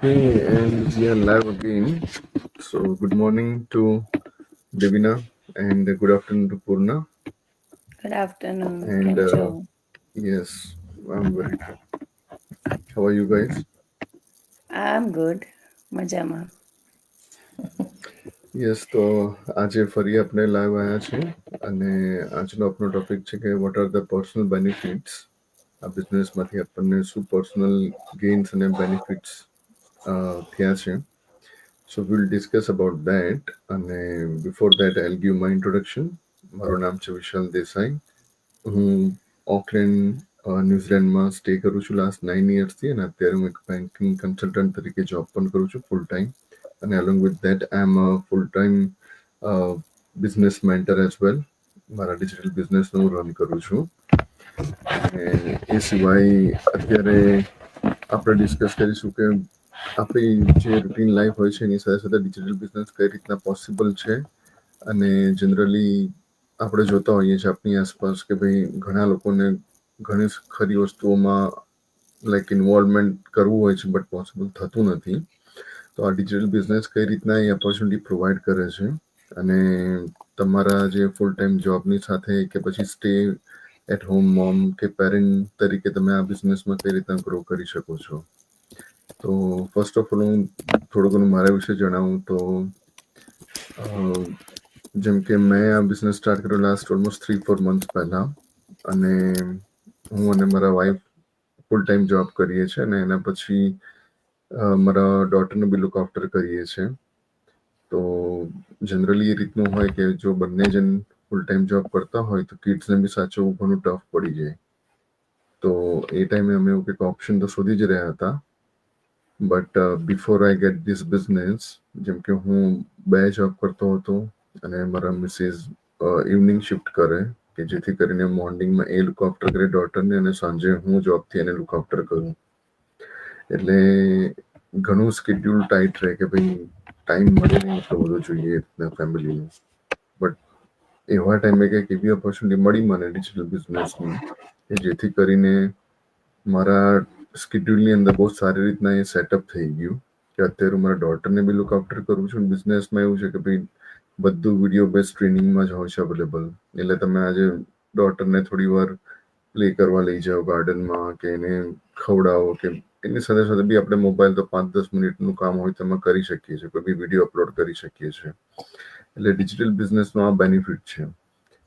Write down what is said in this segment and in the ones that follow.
Okay, and we are live again. So, good morning to Devina and good afternoon to Purna. Good afternoon, And Kemcho. yes, I'm very good. How are you guys? I'm good. મજામાં. Yes તો આજે ફરી આપણે live આવ્યા છે અને આજનો આપણો ટોપિક છે કે what are the personal benefits આ બિઝનેસમાંથી આપણને શું પર્સનલ ગેઇન્સ અને બેનિફિટ્સ થયા છે. સો વિલ ડિસ્કસ અબાઉટ દેટ અને before that I give my introduction. મારું નામ છે વિશાલ દેસાઈ. હું ઓકલેન્ડ ન્યુઝીલેન્ડમાં સ્ટે કરું છું લાસ્ટ 9 યર્સથી અને અત્યારે હું એક બેન્કિંગ કન્સલ્ટન્ટ તરીકે જોબ પણ કરું છું ફૂલ ટાઈમ. અને along with that I am a full time business mentor as well. મારા ડિજિટલ બિઝનેસને હું રન કરું છું. અને એ સિવાય અત્યારે આપણે ડિસ્કસ કરીશું કે આપણી જે રૂટીન લાઈફ હોય છે એની સાથે સાથે ડિજિટલ બિઝનેસ કઈ રીતના પોસિબલ છે. અને જનરલી આપણે જોતા હોઈએ છીએ આપણી આસપાસ કે ભાઈ ઘણા લોકોને ઘણી ખરી વસ્તુઓમાં લાઈક ઇન્વોલ્વમેન્ટ કરવું હોય છે બટ પોસિબલ થતું નથી. તો આ ડિજિટલ બિઝનેસ કઈ રીતના એ ઓપોર્ચ્યુનિટી પ્રોવાઈડ કરે છે અને તમારા જે ફૂલ ટાઈમ જોબની સાથે કે પછી સ્ટે એટ હોમ મોમ કે પેરેન્ટ તરીકે તમે આ બિઝનેસમાં કઈ રીતના ગ્રો કરી શકો છો. તો ફર્સ્ટ ઓફ ઓલ હું થોડું ઘણું મારા વિશે જણાવું તો જેમ કે મેં આ બિઝનેસ સ્ટાર્ટ કર્યો લાસ્ટ ઓલમોસ્ટ 3-4 મંથ્સ પહેલાં અને હું અને મારા વાઈફ ફૂલ ટાઈમ જોબ કરીએ છીએ અને એના પછી મારા ડોટરનું બી લુક આફ્ટર કરીએ છીએ. તો જનરલી એ રીતનું હોય કે જો બંને જણ ફૂલ ટાઈમ જોબ કરતા હોય તો કિડ્સને બી સાચવવું ઘણું ટફ પડી જાય. તો એ ટાઈમે અમે એવું કંઈક ઓપ્શન તો શોધી જ રહ્યા હતા. But before I get this business, જેમ કે હું 2 જોબ કરતો હતો અને મારા મિસિસ ઇવનિંગ શિફ્ટ કરે કે જેથી કરીને મોર્નિંગમાં એ લુક આફ્ટર કરે ડોટરને અને સાંજે હું જોબથી એને લુક આફ્ટર કરું. એટલે ઘણું સ્કેડ્યુલ ટાઈટ રહે કે ભાઈ ટાઈમ મળે નહીં એટલો બધો જોઈએ ફેમિલીને. બટ એવા ટાઈમે કંઈક એવી ઓપોર્ચ્યુનિટી મળી મને ડિજિટલ બિઝનેસની કે જેથી કરીને મારા સ્કેડ્યુલની અંદર બહુ સારી રીતના એ સેટઅપ થઈ ગયું કે અત્યારે હું મારા ડોટરને બી લુક આફ્ટર કરું છું. બિઝનેસમાં એવું છે કે ભાઈ બધું વિડીયો બેઝ ટ્રેનિંગમાં જ હોય છે અવેલેબલ. એટલે તમે આજે ડોટરને થોડી વાર પ્લે કરવા લઈ જાઓ ગાર્ડનમાં કે એને ખવડાવો કે એની સાથે સાથે બી આપણે મોબાઈલ તો 5-10 મિનિટનું કામ હોય તો એમાં કરી શકીએ છીએ. કોઈ બી વિડીયો અપલોડ કરી શકીએ છીએ. એટલે ડિજિટલ બિઝનેસનો આ બેનિફિટ છે.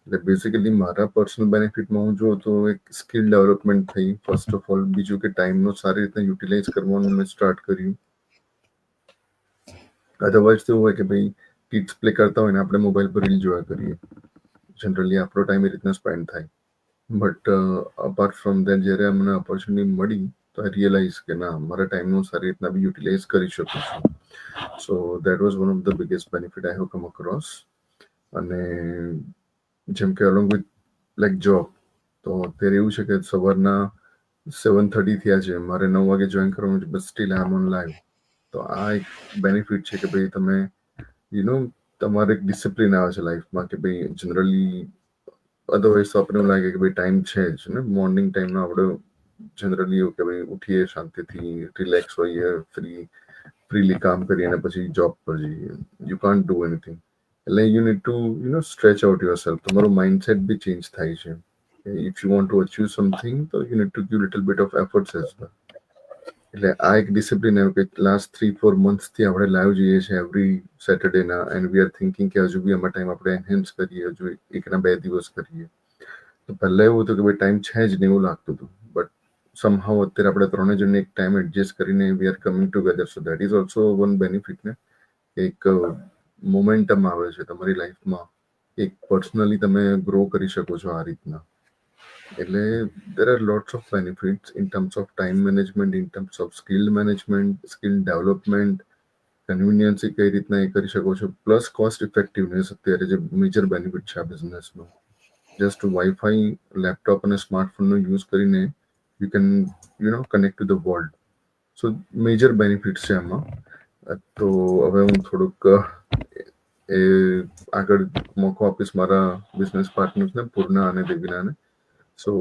એટલે બેઝિકલી મારા પર્સનલ બેનિફિટમાં હું જોઉં તો એક સ્કિલ ડેવલપમેન્ટ થઈ ફર્સ્ટ ઓફ ઓલ. બીજું કે ટાઈમનો સારી રીતે યુટિલાઇઝ કરવાનું મેં સ્ટાર્ટ કર્યું. અધરવાઇઝ તો એવું હોય કે ભાઈ કિડ્સ પ્લે કરતા હોય ને આપણે મોબાઈલ પર રીલ જોયા કરીએ. જનરલી આપણો ટાઈમ એ રીતના સ્પેન્ડ થાય. બટ અપાર્ટ ફ્રોમ દેટ જ્યારે મને ઓપોર્ચ્યુનિટી મળી તો આઈ રિયલાઇઝ કે ના મારા ટાઈમનું સારી રીતના બી યુટિલાઇઝ કરી શકું છું. So that was one of the biggest benefit I have come across. અને જેમ કે અલોંગ વિથ લાઈક જોબ તો અત્યારે એવું છે કે સવારના 7:30 થયા છે, મારે 9 વાગે જોઈન કરવાનું છે, but still I am on live. તો આ એક બેનિફિટ છે કે ભાઈ તમે તમારે એક ડિસિપ્લિન આવે છે લાઈફમાં કે ભાઈ જનરલી અદરવાઇઝ તો આપણે એવું લાગે કે ભાઈ ટાઈમ છે જ ને મોર્નિંગ ટાઈમમાં આપણે જનરલી એવું કે ભાઈ ઉઠીએ શાંતિથી રિલેક્સ હોઈએ ફ્રીલી કામ કરીએ અને પછી જોબ પર જઈએ. You can't do anything. એટલે you need to stretch out your self. તમારું માઇન્ડસેટ બી ચેન્જ થાય છે. If you want to achieve something તો you need to give little bit of efforts as well. એટલે આ એક ડિસિપ્લિન એવું કે લાસ્ટ 3-4 મંથ્સથી આપણે લાઈવ જઈએ છીએ એવરી સેટરડેના એન્ડ વી આર થિંકિંગ કે હજુ બી આમાં ટાઈમ આપણે એન્હેન્સ કરીએ, હજુ 1-2 દિવસ કરીએ. તો પહેલાં એવું હતું કે ભાઈ ટાઈમ છે જ નહીં એવું લાગતું હતું. બટ સમહાઉ અત્યારે આપણે 3 જણને એક ટાઈમ એડજસ્ટ કરીને we are coming together. So that is also one benefit ને એક મોમેન્ટમ આવે છે તમારી લાઈફમાં. એક પર્સનલી તમે ગ્રો કરી શકો છો આ રીતના. એટલે there are lots of benefits in terms of time management, in terms of skill management, skill development, convenience કઈ રીતના એ કરી શકો છો, પ્લસ કોસ્ટ ઇફેક્ટિવનેસ અત્યારે જે મેજર બેનિફિટ છે આ બિઝનેસનો. જસ્ટ વાઈફાઈ, લેપટોપ અને સ્માર્ટફોનનો યુઝ કરીને you can connect to the world. So major benefits છે આમાં. તો હવે હું થોડુંક એ આગળ મોકો આપીશ મારા બિઝનેસ પાર્ટનર્સને પૂર્ણા અને દેવીનાને. So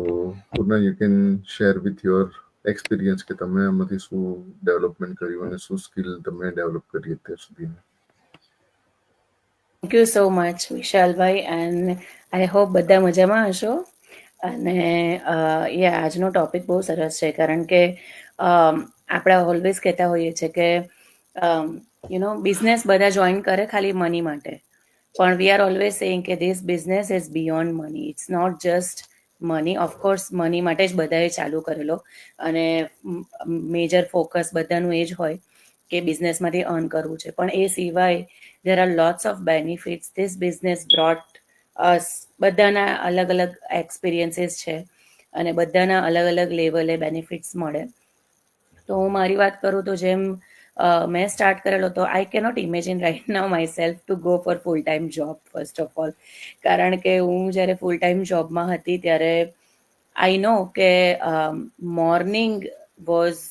Purna, you can share with your experience કે તમે આમાંથી શું ડેવલપમેન્ટ કર્યું અને શું સ્કિલ તમે ડેવલપ કરી અત્યાર સુધી? Thank you so much Vishalbhai, and I hope બધા મજામાં હશો. અને આજનો ટોપિક બહુ સરસ છે, કારણ કે આપણે ઓલવેઝ કહેતા હોઈએ છીએ કે બિઝનેસ બધા જોઈન કરે ખાલી મની માટે, પણ વી આર ઓલવેઝ સેઇંગ કે this business is beyond money. It's not just money. Of course money માટે જ બધાએ ચાલુ કરેલો, અને મેજર ફોકસ બધાનું એ જ હોય કે બિઝનેસમાંથી અર્ન કરવું છે, પણ એ સિવાય there are lots of benefits this business brought us. બધાના અલગ અલગ એક્સપિરિયન્સીસ છે અને બધાના અલગ અલગ લેવલે બેનિફિટ્સ મળે. તો હું મારી વાત કરું તો જેમ મેં સ્ટાર્ટ કરેલો, તો I cannot imagine right now myself to go for full time job first of all. કારણ કે હું જ્યારે ફૂલ ટાઈમ જોબમાં હતી ત્યારે આઈ નો કે મોર્નિંગ વોઝ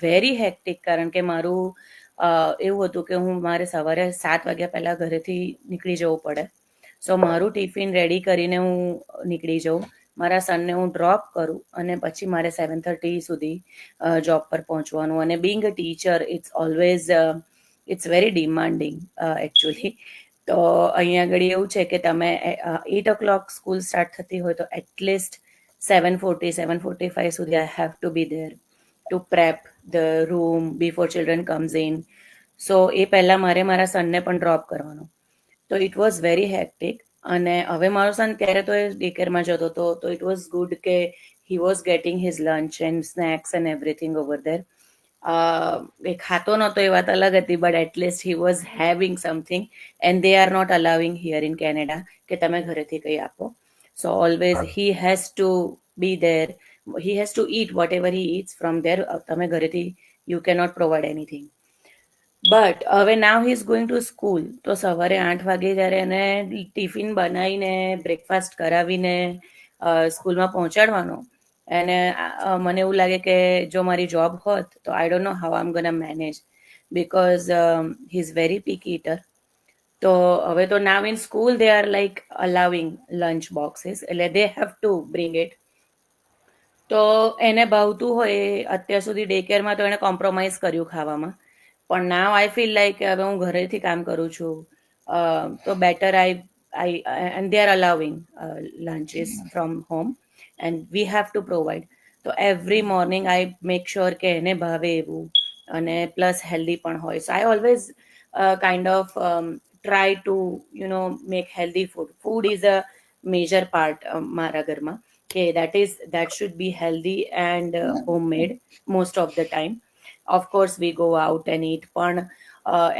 વેરી હેક્ટિક, કારણ કે મારું એવું હતું કે મારે સવારે 7 વાગ્યા પહેલાં ઘરેથી નીકળી જવું પડે. સો મારું ટિફિન રેડી કરીને હું નીકળી જાઉં, મારા સનને હું ડ્રોપ કરું, અને પછી મારે 7:30 સુધી જોબ પર પહોંચવાનું. અને being a teacher it's always it's very demanding actually. તો અહીંયા આગળ એવું છે કે તમે 8 o'clock સ્કૂલ સ્ટાર્ટ થતી હોય તો એટલીસ્ટ 7:40 સુધી I have to be there to prep the room before children comes in. So એ પહેલાં મારે મારા સનને પણ ડ્રોપ કરવાનો. તો ઇટ વોઝ વેરી હેક્ટિક. અને હવે મારો સન ત્યારે તો એ ડેકેરમાં જતો હતો, તો ઇટ વોઝ ગુડ કે he was getting his lunch and snacks and everything over there. એ ખાતો નહોતો એ વાત અલગ હતી, but at least he was having something, and they are not allowing here in Canada કે તમે ઘરેથી કંઈ આપો. So always he has to be there, he has to eat whatever he eats from there. તમે ઘરેથી you cannot provide anything. But હવે now he is going to school, તો સવારે 8 વાગે જ્યારે એને ટિફિન બનાવીને બ્રેકફાસ્ટ કરાવીને સ્કૂલમાં પહોંચાડવાનો, અને મને એવું લાગે કે જો મારી જોબ હોત તો I don't know how I am gonna manage, because he is very picky eater. તો હવે તો now in school they are like allowing lunch boxes, એટલે they have to bring it. તો એને ભાવતું હોય, અત્યાર સુધી ડે કેરમાં તો એને કોમ્પ્રોમાઇઝ કર્યું ખાવામાં, પણ નાવ આઈ ફીલ લાઈક કે હવે હું ઘરેથી કામ કરું છું, તો better I and they are allowing lunches from home and we have to provide. તો every morning I make sure કે એને ભાવે એવું, અને પ્લસ હેલ્ધી પણ હોય. So I always kind of try to make healthy food. Food is a major part મારા ઘરમાં, કે that should be healthy and homemade most of the time. Of course we go out and eat, પણ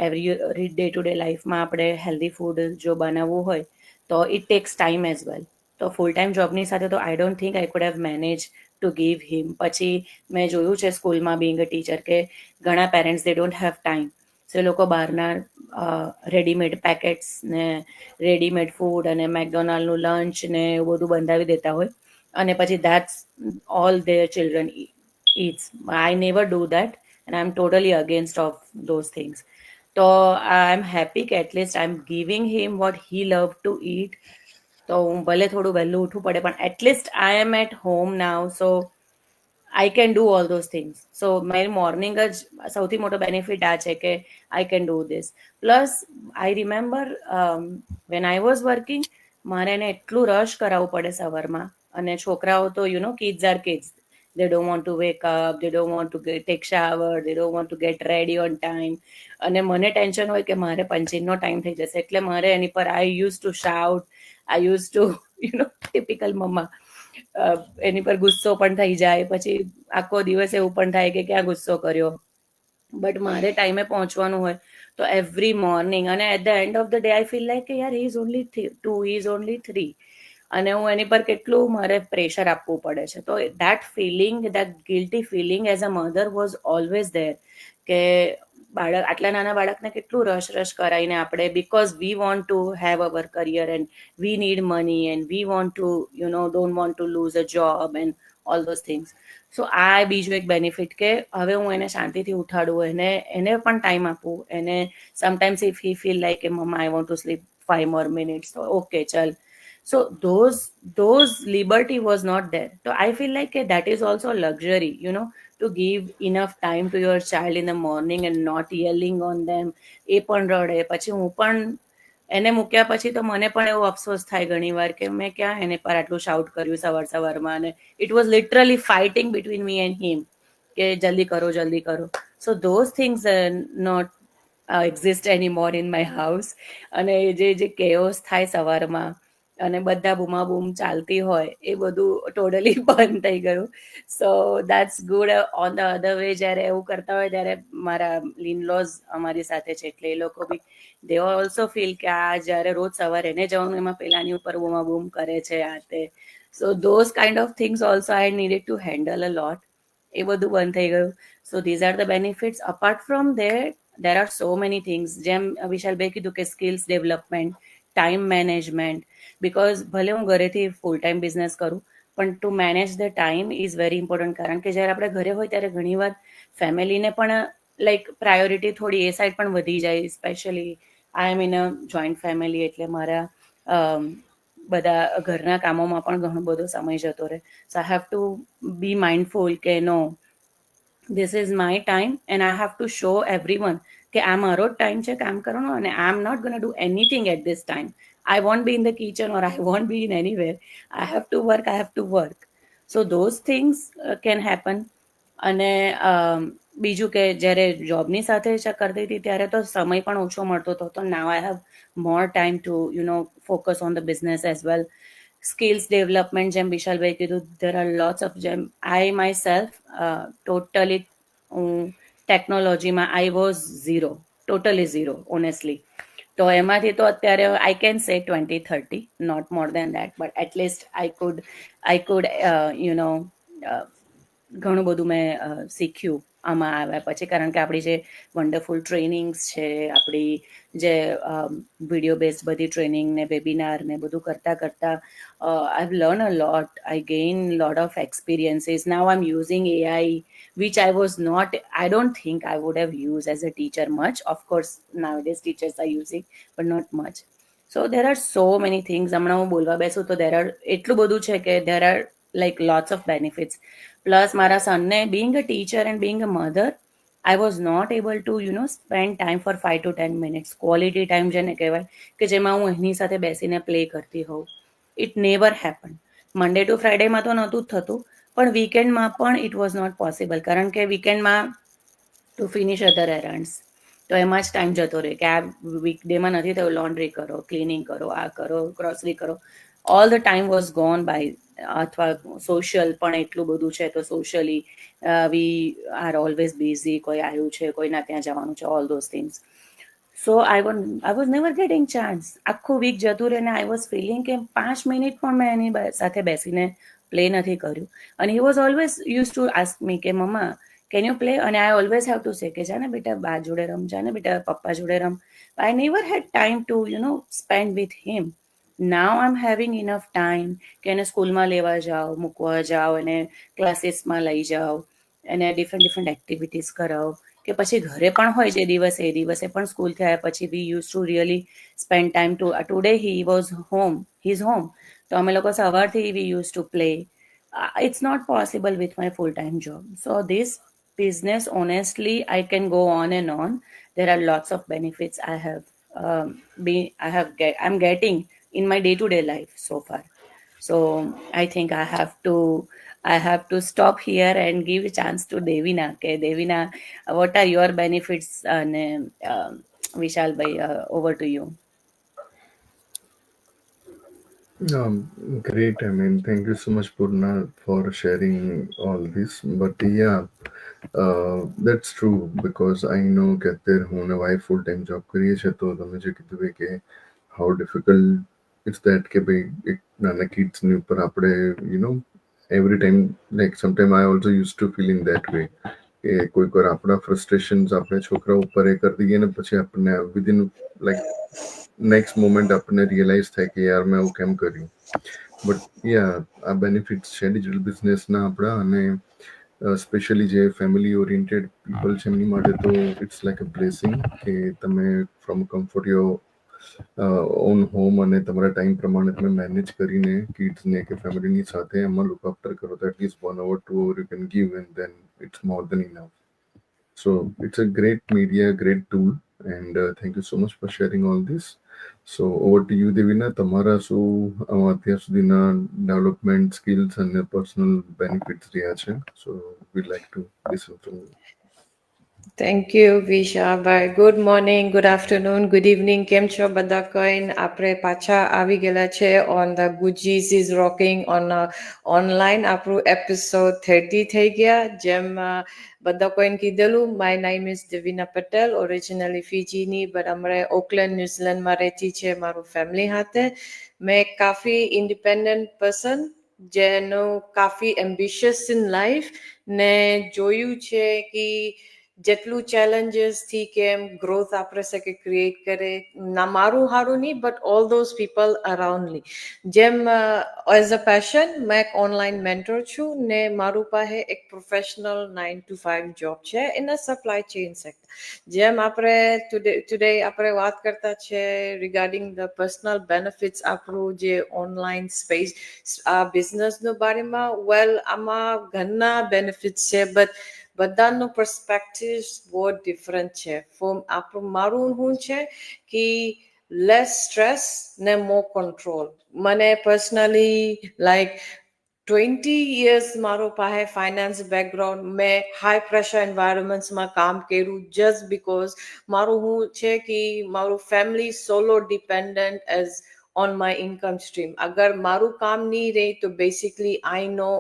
every day to day લાઈફમાં આપણે healthy food જો બનાવવું હોય તો it tax time as well. તો ફૂલ ટાઈમ જોબની સાથે તો I don't think I could have manage to give હિમ. પછી મેં જોયું છે સ્કૂલમાં બિંગ અ ટીચર કે ઘણા parents they don't have time, so એ લોકો બહારના રેડીમેડ પેકેટ્સ ને રેડીમેડ ફૂડ અને મેકડોનાલ્ડનું લંચ ને એવું બધું બંધાવી દેતા હોય, અને પછી that's all there children eats. I never do that, and I'm totally against of those things. So I'm happy કે at least I'm giving him what he loved to eat. તો હું ભલે થોડું વહેલું ઉઠવું પડે, પણ at least I am at home now, so I can do all those things. So મારી મોર્નિંગ જ સૌથી મોટો બેનિફિટ આ છે કે I can do this. Plus I remember when I was working, મારે એને એટલું રશ કરાવવું પડે સવારમાં, અને છોકરાઓ તો kids are kids, they don't want to wake up, they don't want to take shower, they don't want to get ready on time. અને મને ટેન્શન હોય કે મારે પંચિંગનો ટાઈમ થઈ જશે, એટલે મારે એની પર I use to shout, I use to typical mamma, એની પર ગુસ્સો પણ થઈ જાય, પછી આખો દિવસ એવું પણ થાય કે ક્યાં ગુસ્સો કર્યો. બટ મારે ટાઈમે પહોંચવાનું હોય, તો એવરી મોર્નિંગ, અને at the end of the day I feel like કે યાર he is only 2, he is only 3, અને હું એની પર કેટલું મારે પ્રેશર આપવું પડે છે. તો that feeling, that guilty feeling as a mother was always there, કે આટલા નાના બાળકને કેટલું રશ કરાવીને આપણે, because we want to have our career and we need money and we want to don't want to lose a job and all those things. So આ બીજું એક બેનિફિટ કે હવે હું એને શાંતિથી ઉઠાડું, એને પણ ટાઈમ આપું. એને sometimes if he feel like કે mamma I want to sleep 5 more minutes, તો ઓકે ચલ. So those liberty was not there. So I feel like that is also a luxury, to give enough time to your child in the morning and not yelling on them. એ પણ રડે, પછી હું પણ એને મૂક્યા પછી તો મને પણ એવો અફસોસ થાય ઘણી વાર કે મેં ક્યાં એને પર આટલું શાઉટ કર્યું સવારમાં, અને it was literally fighting between me and હિમ કે જલ્દી કરો જલ્દી કરો. સો those things not exist any more in my house. અને જે કેઓસ થાય સવારમાં અને બધા બૂમાબૂમ ચાલતી હોય એ બધું ટોટલી બંધ થઈ ગયું. સો that's good. On the other way જ્યારે એવું કરતા હોય ત્યારે મારા ઇનલોઝ અમારી સાથે છે, એટલે એ લોકો બી દે ઓલ્સો ફીલ કે આ જ્યારે રોજ સવારે એને જવાનું એમાં પેલાની ઉપર બૂમાબૂમ કરે છે આ તે. So those kind of things also I needed to handle a lot. એ બધું બંધ થઈ ગયું. So these are the benefits. Apart from there are so many things, જેમ વિશાલભાઈ કીધું કે skills development, time management. Because ભલે હું ઘરેથી ફૂલ ટાઈમ બિઝનેસ કરું, પણ to manage the time is very important. કારણ કે જ્યારે આપણે ઘરે હોય ત્યારે ઘણીવાર ફેમિલીને પણ લાઈક પ્રાયોરિટી થોડી એ સાઈડ પણ વધી જાય. Specially I am in a joint family, એટલે મારા બધા ઘરના કામોમાં પણ ઘણો બધો સમય જતો રહે. So I have to be mindful કે no, this is my time and I have to show everyone કે આ મારો જ ટાઈમ છે કામ કરવાનો, અને I am not gonna do anything at this time. I won't be in the kitchen or I won't be in anywhere. I have to work, I have to work. So those things can happen. અને બીજું કે જ્યારે જોબની સાથે કરતી હતી ત્યારે તો સમય પણ ઓછો મળતો હતો. તો now I have more time to focus on the business as well. Skills development, જેમ વિશાલભાઈ કીધું, દેર આર લોટ્સ ઓફ, જેમ આઈ માય સેલ્ફ ટોટલી હું ટેકનોલોજીમાં I was zero, totally zero honestly. તો એમાંથી તો અત્યારે I can say 20-30, not more than that, but at least I could ઘણું બધું મેં શીખ્યું આમાં આવ્યા પછી. કારણ કે આપણી જે વન્ડરફુલ ટ્રેનિંગ્સ છે, આપણી જે વિડીયો બેઝડ બધી ટ્રેનિંગ ને વેબિનાર ને બધું કરતાં કરતાં I have learn a lot. I gain lot of experiences. Now I am using AI, which I was not, I don't think I would have used as a teacher much. Of course, nowadays teachers are using, but not much. So there are so many things. હમણાં હું બોલવા બેસું તો there are એટલું બધું છે કે there are like lots of benefits. Plus મારા સનને being a teacher and being a mother, I was not able to spend time for 5 to 10 minutes. Quality time જેને કહેવાય કે જેમાં હું એની સાથે બેસીને પ્લે કરતી હોઉં. It never happened. Monday to ફ્રાઈડેમાં તો નહોતું જ થતું, પણ વીકેન્ડમાં પણ ઇટ વોઝ નોટ પોસિબલ. કારણ કે વીકેન્ડમાં ટુ ફિનિશ અધર એરન્ડ્સ, તો એમાં જ ટાઈમ જતો રહે કે આ વીકડેમાં નથી થયું, લોન્ડ્રી કરો, ક્લિનિંગ કરો, આ કરો, ગ્રોસરી કરો. All the time was gone by. અથવા સોશિયલ પણ એટલું બધું છે તો socially we are always busy. કોઈ આવ્યું છે, કોઈના ત્યાં જવાનું છે, all those things. So I was never getting chance. આખું વીક જતું રહે ને આઈ વોઝ ફિલિંગ કે 5 મિનિટ પણ મેં એની સાથે બેસીને પ્લે નથી કર્યું. અને he was always use to ask me કે મમ્મા કેન યુ પ્લે, અને I always have to say કે જાને બેટા બા જોડે રમ, જાને બેટા પપ્પા જોડે રમ. I never had time to spend with him. Now I am having enough time કે એને સ્કૂલમાં લેવા જાઓ, મૂકવા જાઓ, એને ક્લાસીસમાં લઈ જાઓ, એને ડિફરન્ટ એક્ટિવિટીઝ કરાવો, કે પછી ઘરે પણ હોય જે દિવસે એ દિવસે પણ સ્કૂલથી આવ્યા પછી વી use to really spend time today he was home, he is home, તો અમે લોકો સવારથી વી use to play. It's not possible with my full-time job. So this business, honestly, I can go on and on. There are lots of benefits I have I'm getting in my day-to-day life so far. So I think I have to stop here and give a chance to Devina. Okay, Devina, what are your benefits? And Vishal bhai, over to you. Great. I mean, thank you so much, Purna, for sharing all this. But yeah, that's true because I know કે અત્યારે હું ને wife ફૂલ time job કરીએ છીએ, તો તમે જે કીધું હોય કે હાઉ ડિફિકલ્ટ ઇટ્સ દેટ કે ભાઈ એક નાના કિડ્સની ઉપર આપણે every time like sometime I also use to feeling that way કે કોઈક વાર આપણા ફ્રસ્ટ્રેશન્સ આપણે છોકરા ઉપર એ કરી દઈએ ને પછી આપણને વિધિન લાઈક નેક્સ્ટ મોમેન્ટ આપણને રિયલાઇઝ થાય કે યાર મેં આવું કેમ કર્યું. બટ યા આ બેનિફિટ્સ છે ડિજિટલ બિઝનેસના આપણા, અને સ્પેશિયલી જે ફેમિલી ઓરિએન્ટેડ પીપલ છે એમની માટે તો ઇટ્સ લાઈક અ બ્લેસિંગ કે તમે from comfort your own home અને તમારા ટાઈમ પ્રમાણે તમે મેનેજ કરીને કિડ્સને કે ફેમિલીની સાથે એમાં લુક આફ્ટર કરો તો at least 1 hour 2 hour you can give and then it's more than enough. So it's a great media, great tool, and thank you so much for sharing all this. So over to you, Devina. તમારા શું અત્યાર સુધીના development skills અને personal benefits રહ્યા છે? So we'd like to listen from you. Thank you Vishabhai. Good morning, good afternoon, good evening. કેમ છો બધા? કહીને આપણે પાછા આવી ગયેલા છે on the Gujjus is rocking online. આપણું એપિસોડ 30 થઈ ગયા. જેમ બધા કોઈને કીધેલું, my name is Devina Patel, originally ફીજીની, બટ હમણાં ઓકલેન્ડ ન્યુઝીલેન્ડમાં રહેતી છે મારું ફેમિલી હાથે. મેં કાફી ઇન્ડિપેન્ડન્ટ પર્સન જેનું કાફી એમ્બિશિયસ ઇન લાઈફ ને જોયું છે કે જેટલું ચેલેન્જીસથી કેમ ગ્રોથ આપણે શકે ક્રિએટ કરે, ના મારું સારું નહીં બટ ઓલ ધોઝ પીપલ અરાઉન્ડલી. જેમ એઝ અ પેશન મેં એક ઓનલાઈન મેન્ટર છું ને મારું પાસે એક પ્રોફેશનલ 9 to 5 જોબ છે in a supply chain sector. જેમ આપણે ટુડે આપણે વાત કરતા છે રિગાર્ડિંગ ધ પર્સનલ બેનિફિટ્સ આપણું જે ઓનલાઈન સ્પેસ આ બિઝનેસનું બારેમાં. વેલ આમાં ઘણા બેનિફિટ્સ છે બટ બધાનું પર્સપેક્ટિવ બહુ ડિફરન્ટ છે. મારું શું છે કે લેસ સ્ટ્રેસ ને મોર કંટ્રોલ. મને પર્સનલી લાઈક 20 years મારો પાસે ફાઇનાન્સ બેકગ્રાઉન્ડ, મેં હાઈ પ્રેશર એન્વાયરમેન્ટ્સમાં કામ કર્યું જસ્ટ બીકોઝ મારું શું છે કે મારું family solo dependent as on my income stream. અગર મારું કામ નહીં રહે તો બેસિકલી આઈ નો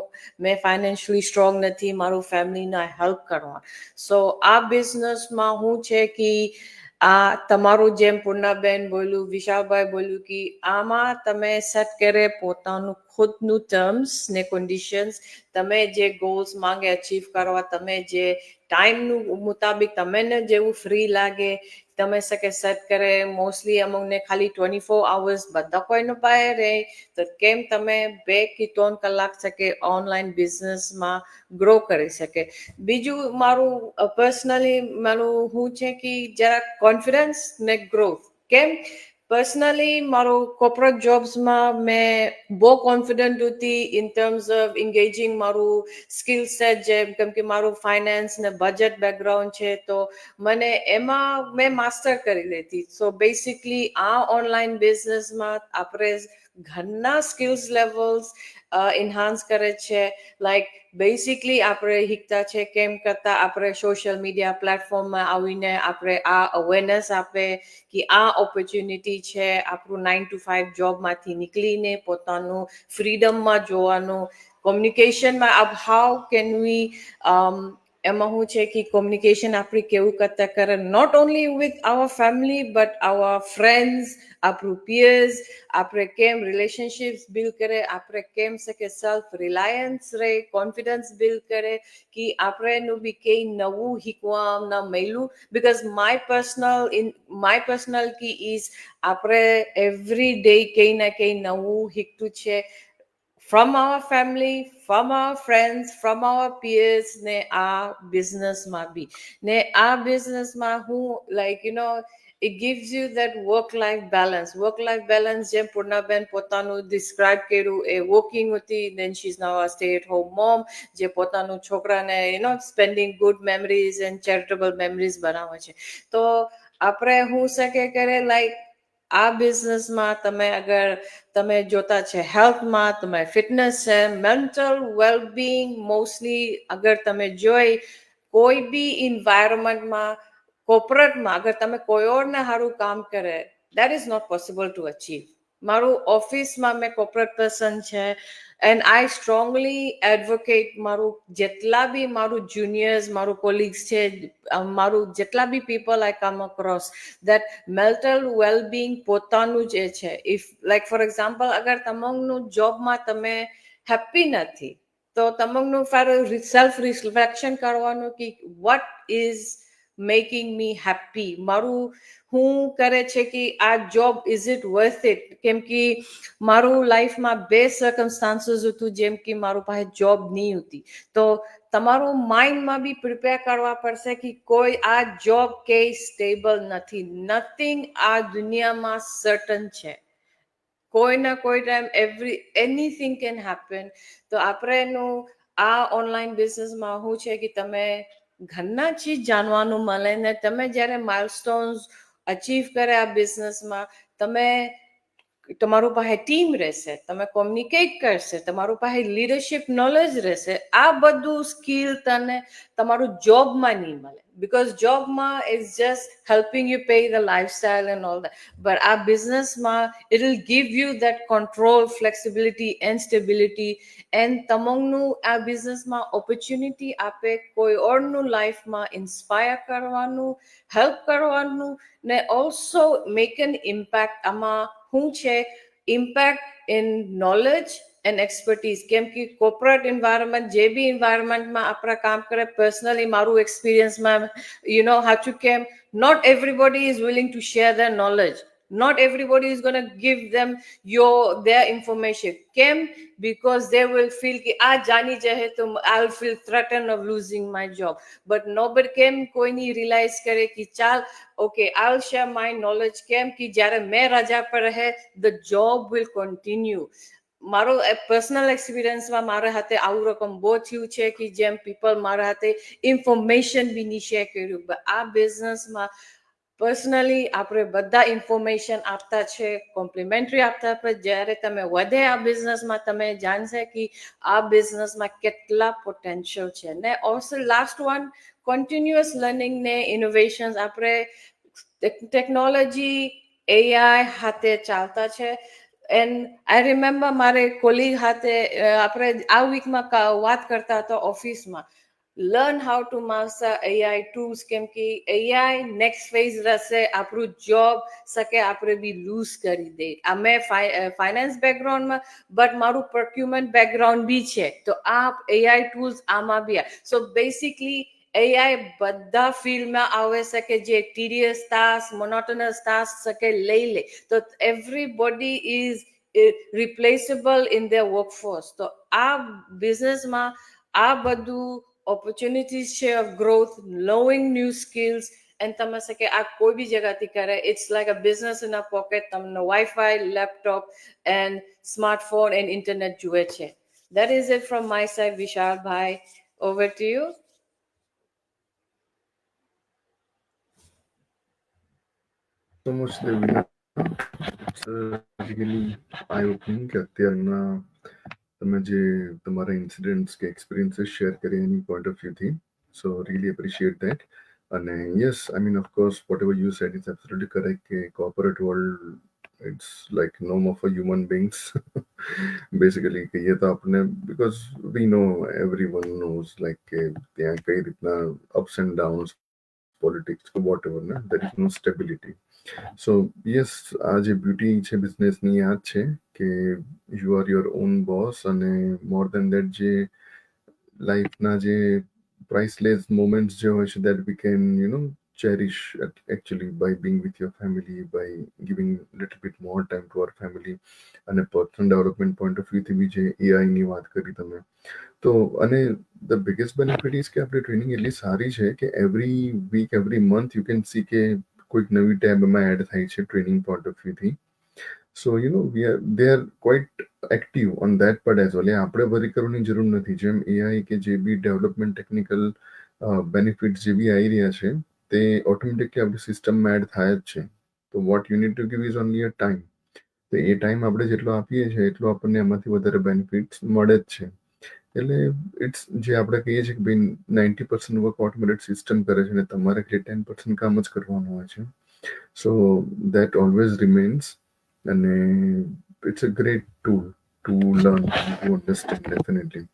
મેં ફાઇનાન્શિયલી સ્ટ્રોંગ નથી મારું ફેમિલીને હેલ્પ કરવા. સો આ બિઝનેસમાં શું છે કે આ તમારું જેમ પૂર્ણાબેન બોલ્યું, વિશાલભાઈ બોલ્યું કે આમાં તમે સેટ કરે પોતાનું ખુદનું ટર્મ્સ ને કન્ડિશન્સ. તમે જે ગોલ્સ માંગે અચીવ કરવા, તમે જે ટાઈમનું મુતાબિક તમને જેવું ફ્રી લાગે તમે શકે સેટ કરે. મોસ્ટલી અમને ખાલી 24 hours બધા કોઈનો પાસે રહે તો કેમ તમે 2 કે 3 કલાક શકે ઓનલાઈન બિઝનેસમાં ગ્રો કરી શકે. બીજું મારું પર્સનલી મારું શું છે કે જરા કોન્ફિડન્સ ને ગ્રોથ. કેમ પર્સનલી મારું કોર્પોરેટ જોબ્સમાં મેં બહુ કોન્ફિડન્ટ હતી ઇન ટર્મ્સ ઓફ એન્ગેજિંગ મારું સ્કિલ સેટ, જેમ કેમ કે મારું ફાઇનાન્સ ને બજેટ બેકગ્રાઉન્ડ છે તો મને એમાં મેં માસ્ટર કરી લેતી. સો બેસિકલી આ ઓનલાઈન બિઝનેસમાં આપણે ઘણા સ્કિલ્સ લેવલ્સ એન્હાન્સ કરે છે. લાઈક બેસિકલી આપણે શીખતા છે કેમ કરતા આપણે સોશિયલ મીડિયા પ્લેટફોર્મમાં આવીને આપણે આ અવેરનેસ આપે કે આ ઓપોર્ચ્યુનિટી છે આપણું 9 to 5 જોબમાંથી નીકળીને પોતાનું ફ્રીડમમાં જોવાનું. કોમ્યુનિકેશનમાં હાઉ કેન વી એમાં શું છે કે કોમ્યુનિકેશન આપણે કેવું કરતા કરે not only with our family but our friends, આપણું પિયર્સ, આપણે કેમ રિલેશનશિપ્સ બિલ્ડ કરે, આપણે કેમ શકે સેલ્ફ રિલાયન્સ રહે, કોન્ફિડન્સ બિલ્ડ કરે કે આપણેનું બી કંઈ નવું શીખવા ના મળ્યું. Because my personal key is આપણે એવરી ડે કંઈ ના કંઈ નવું શીખતું છે from our family, from our friends, from our peers ને આ બિઝનેસમાં બી. ને આ બિઝનેસમાં હું like it gives you that work life balance. Work life balance જેમ પૂર્ણાબેન પોતાનું ડિસ્ક્રાઇબ કર્યું એ વર્કિંગ હતી, then she is now a stay at home mom જે પોતાનું છોકરાને spending good memories and charitable memories બનાવે છે. તો આપણે હું શકે કરે લાઈક આ બિઝનેસમાં તમે જોતા છે હેલ્થમાં, તમે ફિટનેસ છે, મેન્ટલ વેલબિંગ મોસ્ટલી અગર તમે જોઈ કોઈ બી એન્વાયરમેન્ટમાં કોર્પોરેટમાં અગર તમે કોઈ ઓરને સારું કામ કરે that is not possible to achieve. મારું ઓફિસમાં મેં કોર્પોરેટ પર્સન છે એન્ડ આઈ સ્ટ્રોંગલી એડવોકેટ મારું જેટલા બી મારું જુનિયર્સ મારું કોલિગ્સ છે મારું જેટલા બી people I come across that mental wellbeing પોતાનું જે છે. ઇફ લાઈક ફોર એક્ઝામ્પલ અગર તમારું જોબમાં તમે હેપી નથી તો તમારું સેલ્ફ રિફ્લેક્શન કરવાનું કે what is making me happy, મારું હું કરે છે કે આ job is it worth it. કેમ કે મારું લાઈફમાં 2 સર્કમસ્ટાન્સીસ હતું જેમ કે મારું પાસે જોબ નહીં હતી તો તમારું માઇન્ડમાં બી પ્રિપેર કરવા પડશે કે કોઈ આ જોબ કે સ્ટેબલ નથી. નથિંગ આ દુનિયામાં સર્ટન છે. કોઈ ના કોઈ ટાઈમ એનીથિંગ કેન હેપન. તો આપણેનું આ ઓનલાઈન બિઝનેસમાં શું છે કે તમે ઘરના ચીજ જાણવાનું મળે ને તમે જ્યારે માઇલસ્ટોન્સ અચીવ કરે આ બિઝનેસમાં, તમે તમારું પાસે ટીમ રહેશે, તમે કોમ્યુનિકેટ કરશે, તમારું પાસે લીડરશિપ નોલેજ રહેશે. આ બધું સ્કિલ તને તમારું જોબમાં નહીં મળે, બીકોઝ જોબમાં is just helping you pay the lifestyle and all that. But આ બિઝનેસમાં it will give you that control, flexibility and stability. And તમારું આ બિઝનેસમાં ઓપોર્ચ્યુનિટી આપે કોઈ ઓરનું લાઈફમાં ઇન્સ્પાયર કરવાનું, હેલ્પ કરવાનું ને ઓલ્સો મેક એન ઇમ્પેક્ટ. આમાં શું છે impact in knowledge and expertise. કેમ કે કોર્પોરેટ એન્વાયરમેન્ટ જે બી એન્વાયરમેન્ટમાં આપણે કામ કરે, પર્સનલી મારું એક્સપિરિયન્સમાં સાચું કેમ, not everybody is willing to share their knowledge. Not everybody is going to give them their information. Kem? Because they will feel ki aa jani jahe to I'll feel threatened of losing my job. But nobody kem koi nahi realize kare ki chal, okay, I'll share my knowledge. Kem ki jyare main raja par rahe, the job will continue. મારો personal એક્સપિરિયન્સમાં મારા હાથે આવું રકમ બહુ થયું છે કે જેમ પીપલ મારા હાથે ઇન્ફોર્મેશન બી નહીં શેર કર્યું. આ બિઝનેસમાં પર્સનલી આપણે બધા ઇન્ફોર્મેશન આપતા છે, કોમ્પ્લિમેન્ટરી આપતા. પણ જ્યારે તમે વધે આ બિઝનેસમાં તમે જાણશે કે આ બિઝનેસમાં કેટલા પોટેન્શિયલ છે. ને also last one, continuous learning ને ઇનોવેશન્સ. આપણે ટેકનોલોજી એઆઈ હાથે ચાલતા છે. એન્ડ આઈ રિમેમ્બર મારે કોલીગ હાથે આપણે આ વીકમાં વાત કરતા હતા ઓફિસમાં, learn how to master AI tools. કેમ કે એઆઈ નેક્સ્ટ ફેઝ રહેશે, આપણું જોબ શકે આપણે બી લૂઝ કરી દે. અમે ફાઇનાન્સ બેકગ્રાઉન્ડમાં, બટ મારું પ્રોક્યુરમેન્ટ બેકગ્રાઉન્ડ બી છે, તો આ એઆઈ ટૂલ્સ આમાં બી. સો બેસિકલી એઆઈ બધા ફિલ્ડમાં આવે શકે, જે ટીડિયસ ટાસ્ક, મોનોટોનસ ટાસ્ક શકે લઈ લે. તો everybody is રિપ્લેસેબલ in their workforce. તો આ બિઝનેસમાં આ બધું opportunities છે of growth, knowing new skills. And તમે શકે આ કોઈ બી જગ્યાથી કરે. It's like a business in a pocket. તમને wifi, laptop and smartphone and internet જુએ છે. That is it from my side, Vishal bhai. Over to you. So much, Devina. It's really eye-opening કે અત્યારના તમે જે તમારા ઇન્સિડન્ટ્સ કે experiences share કરી એની પોઈન્ટ ઓફ વ્યૂથી. So really appreciate that. અને yes, I mean of course whatever you said is absolutely correct કે corporate world it's like no more for human beings basically કહીએ તો આપણે, because we know every one knows like કે ત્યાં કઈ રીતના ups and downs, politics કે whatever, ને there is no stability. So yes, આ જે બ્યુટી છે બિઝનેસની આ જ છે કે you are your own boss. અને મોર દેન દેટ જે લાઈફના જે પ્રાઇસલેસ મોમેન્ટ્સ જે હોય છે that we can cherish actually by being with your family, by giving little bit more time to our family. અને પર્સનલ ડેવલપમેન્ટ પોઈન્ટ ઓફ વ્યૂથી બી જે એઆઈની વાત કરી તમે, તો અને ધ બિગેસ્ટ બેનિફિટ ઇઝ કે આપણી ટ્રેનિંગ એટલી સારી છે કે every week, every month you can see કે કોઈક નવી ટેબ એમાં એડ થાય છે ટ્રેનિંગ પોઈન્ટ ઓફ વ્યૂથી. So they are quite active on that part as well. આપણે વરી કરવાની જરૂર નથી. જેમ એઆઈ કે જે બી ડેવલપમેન્ટ ટેકનિકલ બેનિફિટ્સ જે બી આવી રહ્યા છે તે ઓટોમેટિકલી આપણી સિસ્ટમમાં એડ થાય જ છે. તો what you need to give is only a time. તો એ ટાઈમ આપણે જેટલો આપીએ છીએ એટલું આપણને એમાંથી વધારે બેનિફિટ્સ મળે જ છે. એટલે ઇટ્સ જે આપણે કહીએ છીએ કે ભાઈ 90% વર્ક ઓટોમેટેડ સિસ્ટમ કરે છે અને તમારે ખાલી 10% કામ જ કરવાનું હોય છે. So that always remains. અને it's a great tool to learn and to understand definitely.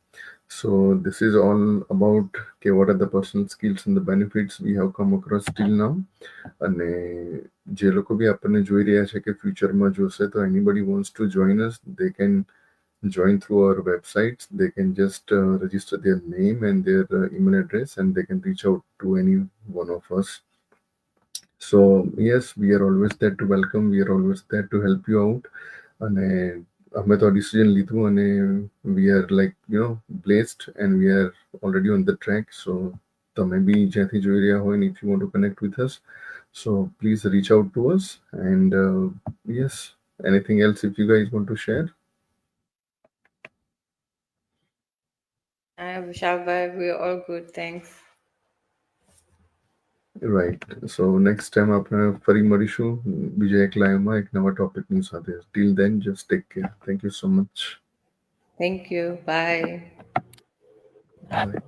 So this is all about okay, what are the personal skills and the benefits we have come across till now. અને જે લોકો બી આપણને જોઈ રહ્યા છે કે ફ્યુચરમાં જોશે, તો anybody wants to join us, they can join through our website. They can just register their name and their email address, and they can reach out to any one of us. So yes, we are always there to welcome. We are always there to help you out. અને અમે તો decision લીધું અને we are like blessed and we are already on the track. So તમે બી જ્યાંથી જોઈ રહ્યા હોય ને if you want to connect with us, so please reach out to us. And yes, anything else if you guys want to share? Vishalbhai, we're all good, thanks. Right. So next time આપણે ફરી મળીશું બીજા એક લાઈવમાં એક નવા ટોપિકની સાથે. Till then just take care. Thank you so much. Thank you, bye. By.